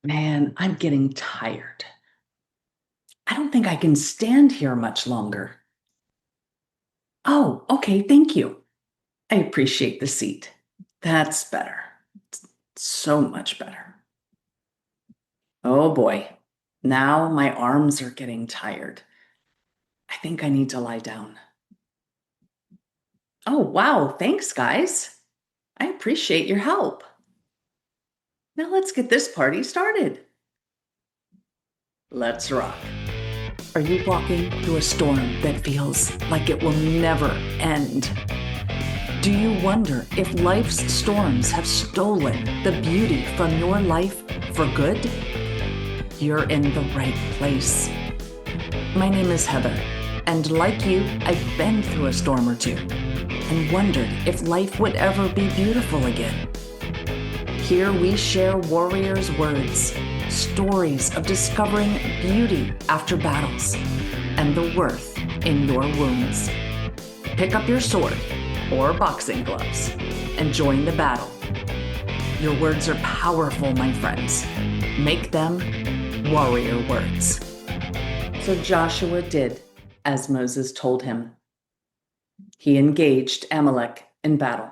Man, I'm getting tired. I don't think I can stand here much longer. Oh, okay, thank you. I appreciate the seat. That's better. So much better. Oh boy, now my arms are getting tired. I think I need to lie down. Oh, wow, thanks, guys. I appreciate your help. Now let's get this party started. Let's rock. Are you walking through a storm that feels like it will never end? Do you wonder if life's storms have stolen the beauty from your life for good? You're in the right place. My name is Heather, and like you, I've been through a storm or two and wondered if life would ever be beautiful again. Here we share warriors' words, stories of discovering beauty after battles, and the worth in your wounds. Pick up your sword or boxing gloves and join the battle. Your words are powerful, my friends. Make them warrior words. So Joshua did as Moses told him. He engaged Amalek in battle.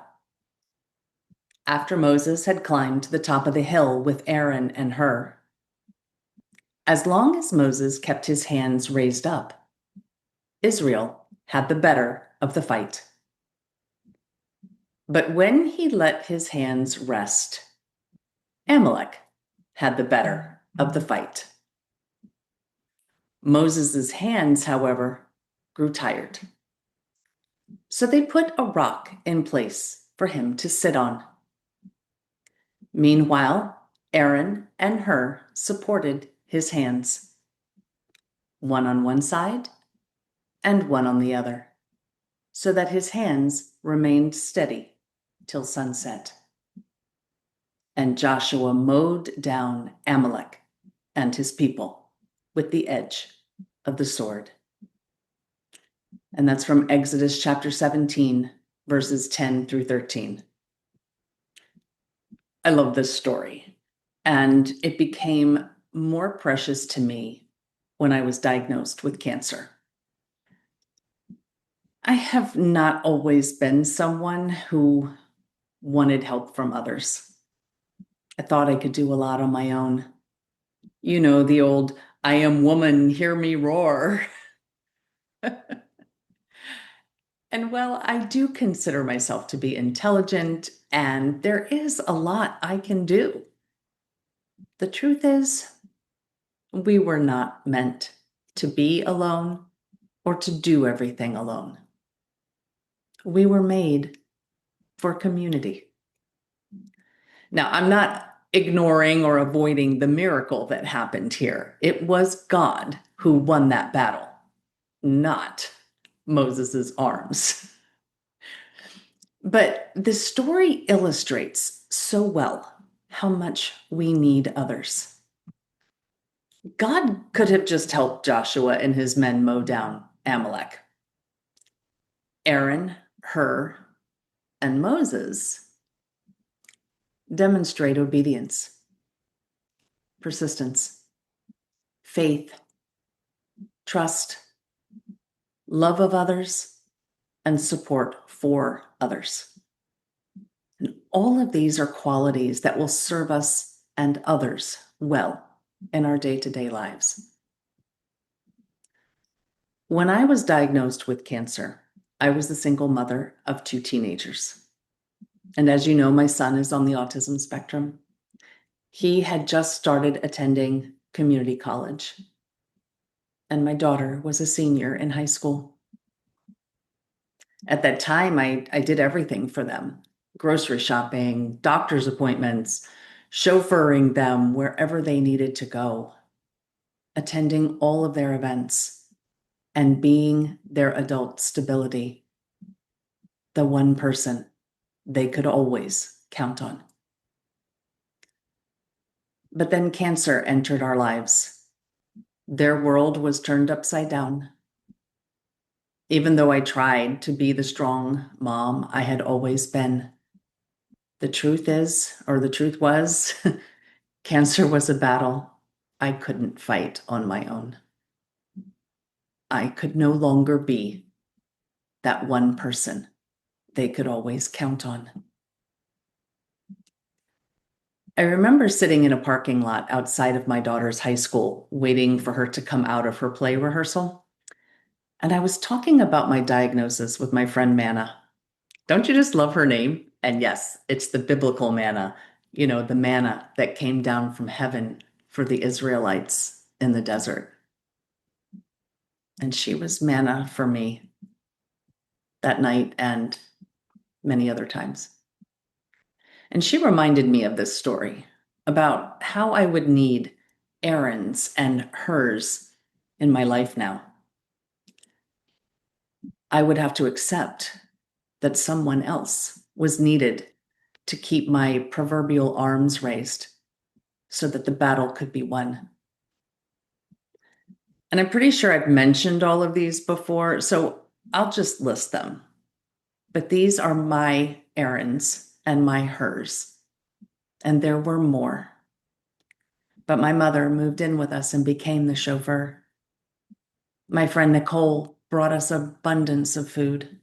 After Moses had climbed to the top of the hill with Aaron and Hur, as long as Moses kept his hands raised up, Israel had the better of the fight. But when he let his hands rest, Amalek had the better of the fight. Moses' hands, however, grew tired. So they put a rock in place for him to sit on. Meanwhile, Aaron and Hur supported his hands, one on one side and one on the other, so that his hands remained steady till sunset. And Joshua mowed down Amalek and his people with the edge of the sword. And that's from Exodus chapter 17, verses 10 through 13. I love this story, and it became more precious to me when I was diagnosed with cancer. I have not always been someone who wanted help from others. I thought I could do a lot on my own. You know, the old, I am woman, hear me roar. And while I do consider myself to be intelligent, and there is a lot I can do, the truth is, we were not meant to be alone or to do everything alone. We were made for community. Now, I'm not ignoring or avoiding the miracle that happened here. It was God who won that battle, not Moses's arms. But the story illustrates so well how much we need others. God could have just helped Joshua and his men mow down Amalek. Aaron, Hur, and Moses demonstrate obedience, persistence, faith, trust, love of others, and support for others. And all of these are qualities that will serve us and others well in our day-to-day lives. When I was diagnosed with cancer, I was the single mother of two teenagers. And as you know, my son is on the autism spectrum. He had just started attending community college, and my daughter was a senior in high school. At that time, I did everything for them: grocery shopping, doctor's appointments, chauffeuring them wherever they needed to go, attending all of their events, and being their adult stability, the one person they could always count on. But then cancer entered our lives. Their world was turned upside down. Even though I tried to be the strong mom I had always been, the truth was, Cancer was a battle I couldn't fight on my own. I could no longer be that one person they could always count on. I remember sitting in a parking lot outside of my daughter's high school, waiting for her to come out of her play rehearsal. And I was talking about my diagnosis with my friend Manna. Don't you just love her name? And yes, it's the biblical manna, the manna that came down from heaven for the Israelites in the desert. And she was manna for me that night and many other times. And she reminded me of this story about how I would need Aaron's and hers in my life now. I would have to accept that someone else was needed to keep my proverbial arms raised so that the battle could be won. And I'm pretty sure I've mentioned all of these before, so I'll just list them. But these are my Aaron's and my hers. And there were more. But my mother moved in with us and became the chauffeur. My friend Nicole brought us abundance of food.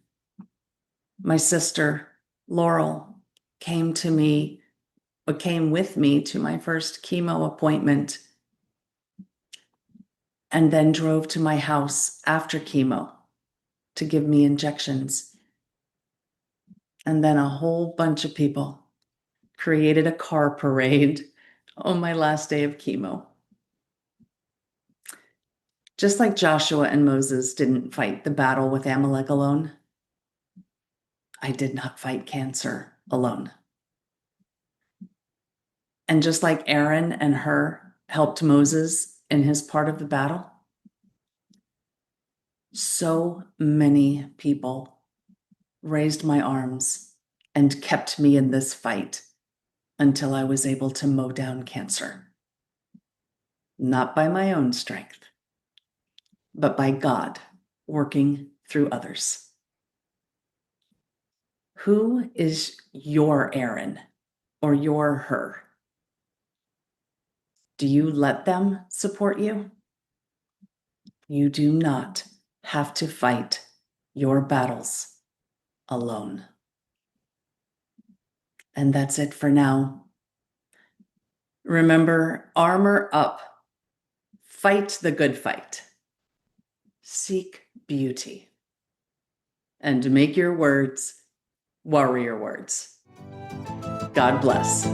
My sister, Laurel, came with me to my first chemo appointment and then drove to my house after chemo to give me injections. And then a whole bunch of people created a car parade on my last day of chemo. Just like Joshua and Moses didn't fight the battle with Amalek alone, I did not fight cancer alone. And just like Aaron and Hur helped Moses in his part of the battle, so many people raised my arms and kept me in this fight until I was able to mow down cancer. Not by my own strength, but by God working through others. Who is your Aaron or your Hur? Do you let them support you? You do not have to fight your battles alone. And that's it for now. Remember, armor up. Fight the good fight. Seek beauty. And make your words warrior words. God bless.